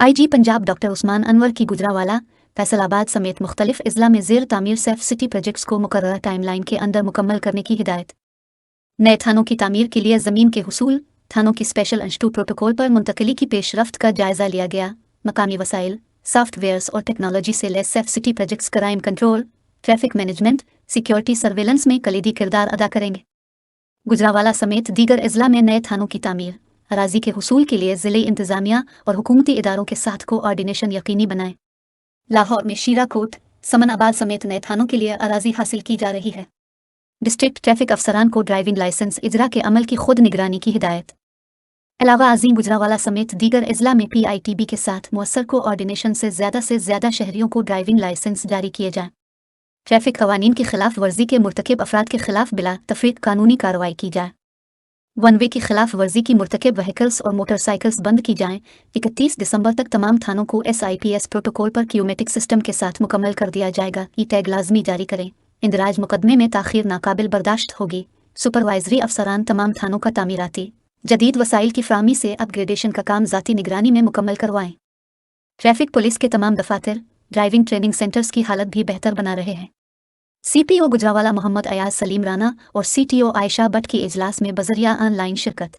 IG Punjab doctor Usman Anwar की गुजरावाला फैसलाबाद समेत मुख्तलिफ अजला में ज़ेर तामीर सेफ सिटी प्रोजेक्ट्स को मुकर्रर टाइमलाइन के अंदर मुकम्मल करने की हिदायत। नए थानों की तामीर के लिए ज़मीन के हुसूल, थानों की स्पेशल अंशटू प्रोटोकॉल पर मुंतकली की पेशरफ्त का जायज़ा लिया गया। मकामी वसाइल, सॉफ्टवेयर्स और टेक्नोलॉजी से लैस safe city projects crime control, traffic management, security surveillance में कलीदी किरदार अदा करेंगे। गुजरावाला समेत दीगर अजला में नए थानों की तामीर, अराजी के हुसूल के लिए ज़िले इंतज़ामिया और हुकूमती इदारों के साथ कोऑर्डिनेशन यकीनी बनाएं। लाहौर में शीरा कोट, समनाबाद समेत नए थानों के लिए अराजी हासिल की जा रही है। डिस्ट्रिक्ट ट्रैफिक अफसरान को ड्राइविंग लाइसेंस इजरा के अमल की खुद निगरानी की हिदायत। अलावा अजीम गुजरावाला समेत दीगर अजला में PITB के साथ मुअस्सर कोऑर्डिनेशन से ज़्यादा शहरियों को ड्राइविंग लाइसेंस जारी किए जाएं। ट्रैफिक कवानीन की खिलाफ वर्जी के मुर्तकिब अफराद के खिलाफ बिला तफरीक कानूनी कार्रवाई की जाए। वन वे की खिलाफ वर्जी की मुर्तकिब व्हीकल्स और मोटरसाइकिल्स बंद की जाएं। 31 दिसंबर तक तमाम थानों को SIPS प्रोटोकॉल पर क्यूमेटिक सिस्टम के साथ मुकम्मल कर दिया जाएगा। ई टैग लाजमी जारी करें। इंदराज मुकदमे में ताखीर नाकाबिल बर्दाश्त होगी। सुपरवाइजरी अफसरान तमाम थानों का तामीराती जदीद वसाइल की फ्राहमी से अपग्रेडेशन का काम ज़ाती निगरानी में मुकम्मल करवाएं। ट्रैफिक पुलिस के तमाम दफातर, ड्राइविंग ट्रेनिंग सेंटर्स की हालत भी बेहतर बना रहे हैं। CPO गुजरावाला मोहम्मद अयाज सलीम राना और CTO आयशा बट की इजलास में बजरिया ऑनलाइन शिरकत।